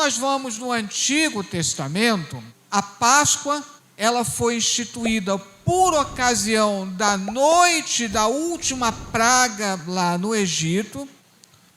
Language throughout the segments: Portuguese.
nós vamos no Antigo Testamento, a Páscoa ela foi instituída por ocasião da noite da última praga lá no Egito,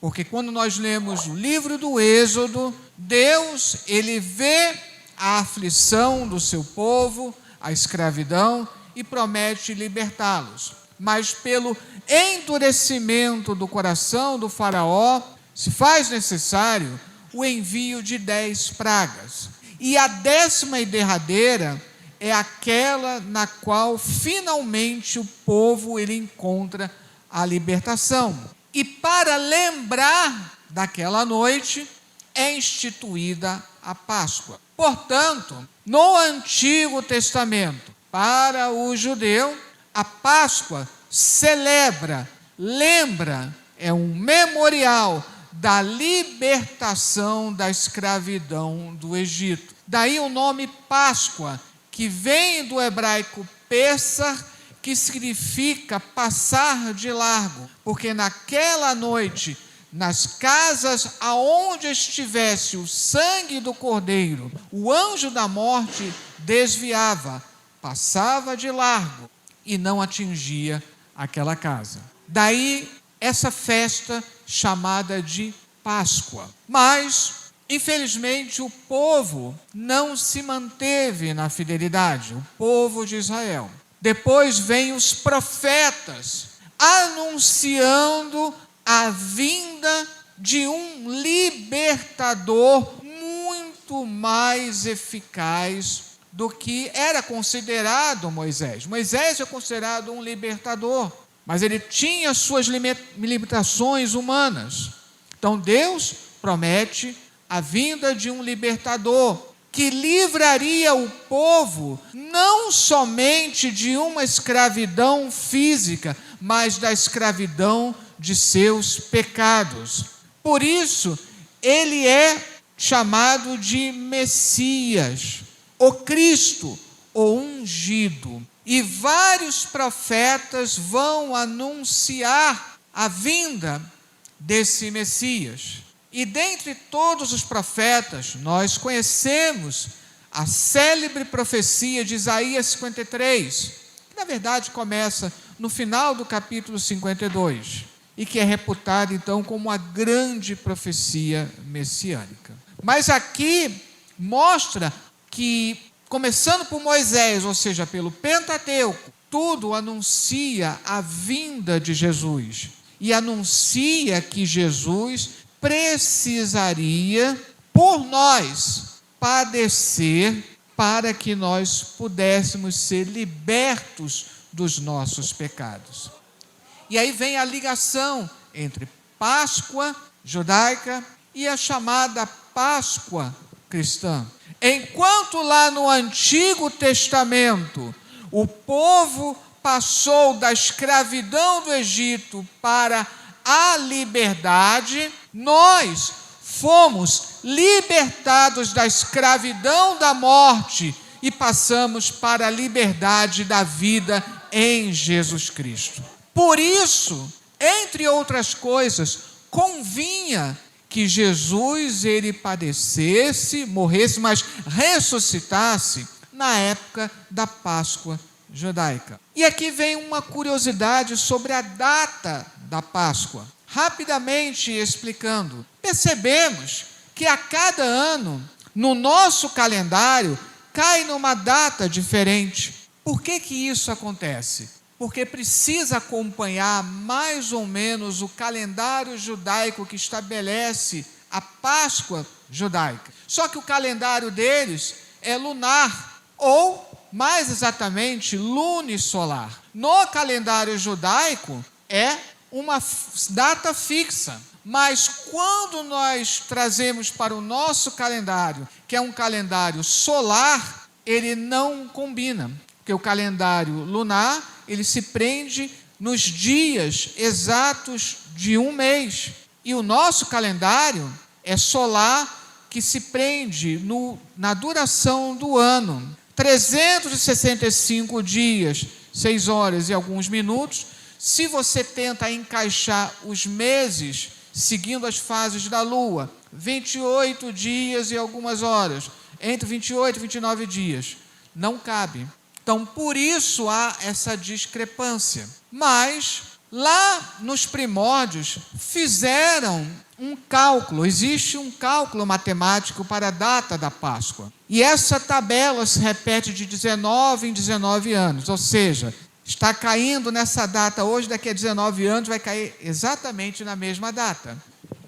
porque quando nós lemos o livro do Êxodo, Deus, ele vê a aflição do seu povo, a escravidão, e promete libertá-los. Mas pelo endurecimento do coração do faraó, se faz necessário o envio de 10 pragas. E a 10ª e derradeira é aquela na qual finalmente o povo ele encontra a libertação. E para lembrar daquela noite é instituída a Páscoa. Portanto, no Antigo Testamento, para o judeu, a Páscoa celebra, lembra, é um memorial da libertação da escravidão do Egito. Daí o nome Páscoa, que vem do hebraico Pessah, que significa passar de largo, porque naquela noite, nas casas aonde estivesse o sangue do cordeiro, o anjo da morte desviava, passava de largo e não atingia aquela casa. Daí essa festa chamada de Páscoa. Mas, infelizmente, o povo não se manteve na fidelidade, o povo de Israel. Depois vêm os profetas anunciando a vinda de um libertador muito mais eficaz do que era considerado Moisés. Moisés é considerado um libertador, mas ele tinha suas limitações humanas. Então Deus promete a vinda de um libertador que livraria o povo não somente de uma escravidão física, mas da escravidão de seus pecados. Por isso, ele é chamado de Messias, o Cristo, o ungido. E vários profetas vão anunciar a vinda desse Messias. E dentre todos os profetas, nós conhecemos a célebre profecia de Isaías 53, que na verdade começa no final do capítulo 52, e que é reputada então como a grande profecia messiânica. Mas aqui mostra que, começando por Moisés, ou seja, pelo Pentateuco, tudo anuncia a vinda de Jesus, e anuncia que Jesus precisaria, por nós, padecer para que nós pudéssemos ser libertos dos nossos pecados. E aí vem a ligação entre Páscoa judaica e a chamada Páscoa cristã. Enquanto lá no Antigo Testamento o povo passou da escravidão do Egito para a liberdade, nós fomos libertados da escravidão da morte e passamos para a liberdade da vida em Jesus Cristo. Por isso, entre outras coisas, convinha que Jesus ele padecesse, morresse, mas ressuscitasse na época da Páscoa judaica. E aqui vem uma curiosidade sobre a data da Páscoa. Rapidamente explicando, percebemos que a cada ano, no nosso calendário, cai numa data diferente. Por que isso acontece? Porque precisa acompanhar mais ou menos o calendário judaico que estabelece a Páscoa judaica. Só que o calendário deles é lunar, ou, mais exatamente, lunisolar. No calendário judaico é uma data fixa, mas quando nós trazemos para o nosso calendário, que é um calendário solar, ele não combina, porque o calendário lunar, ele se prende nos dias exatos de um mês, e o nosso calendário é solar, que se prende na duração do ano, 365 dias, 6 horas e alguns minutos. Se você tenta encaixar os meses seguindo as fases da lua, 28 dias e algumas horas, entre 28 e 29 dias. Não cabe. Então, por isso há essa discrepância. Mas, lá nos primórdios, fizeram um cálculo, existe um cálculo matemático para a data da Páscoa. E essa tabela se repete de 19 em 19 anos, ou seja, está caindo nessa data hoje, daqui a 19 anos vai cair exatamente na mesma data.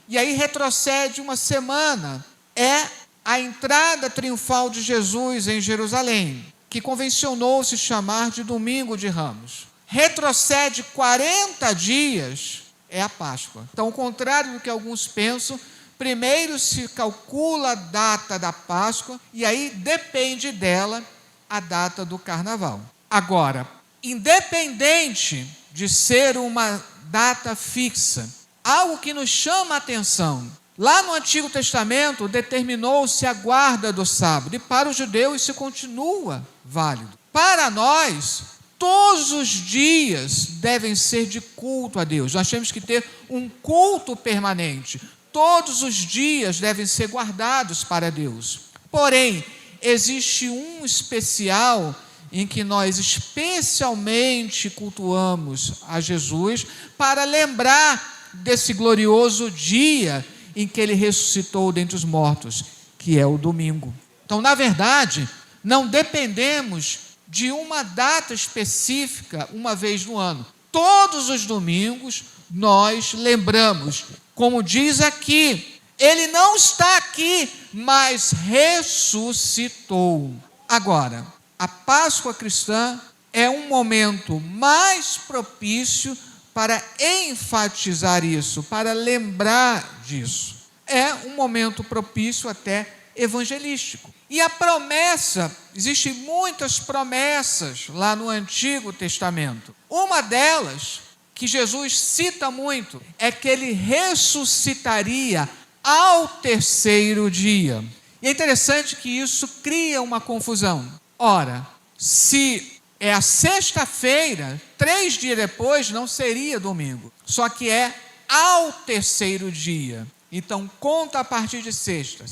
E aí retrocede uma semana, é a entrada triunfal de Jesus em Jerusalém, que convencionou se chamar de Domingo de Ramos. Retrocede 40 dias, é a Páscoa. Então, ao contrário do que alguns pensam, primeiro se calcula a data da Páscoa e aí depende dela a data do Carnaval. Agora, independente de ser uma data fixa, algo que nos chama a atenção, lá no Antigo Testamento determinou-se a guarda do sábado, e para os judeus isso continua válido. Para nós, todos os dias devem ser de culto a Deus. Nós temos que ter um culto permanente. Todos os dias devem ser guardados para Deus. Porém, existe um especial em que nós especialmente cultuamos a Jesus para lembrar desse glorioso dia em que ele ressuscitou dentre os mortos, que é o domingo. Então, na verdade, não dependemos de uma data específica uma vez no ano. Todos os domingos nós lembramos, como diz aqui, ele não está aqui, mas ressuscitou. Agora, a Páscoa cristã é um momento mais propício para enfatizar isso, para lembrar disso. É um momento propício até evangelístico. E a promessa, existem muitas promessas lá no Antigo Testamento. Uma delas, que Jesus cita muito, é que ele ressuscitaria ao terceiro dia. E é interessante que isso cria uma confusão. Ora, se é a sexta-feira, 3 dias depois, não seria domingo. Só que é ao terceiro dia. Então, conta a partir de sexta,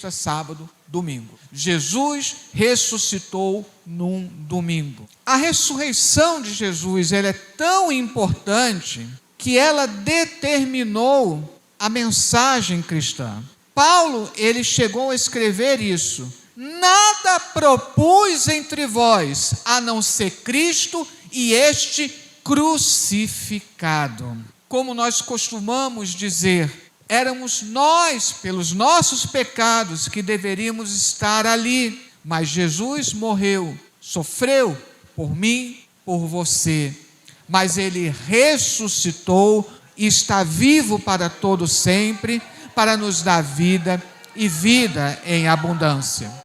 sábado, domingo. Jesus ressuscitou num domingo. A ressurreição de Jesus, ela é tão importante que ela determinou a mensagem cristã. Paulo, ele chegou a escrever isso. Nada propus entre vós, a não ser Cristo e este crucificado. Como nós costumamos dizer, éramos nós, pelos nossos pecados, que deveríamos estar ali. Mas Jesus morreu, sofreu por mim, por você. Mas ele ressuscitou e está vivo para todo sempre, para nos dar vida e vida em abundância.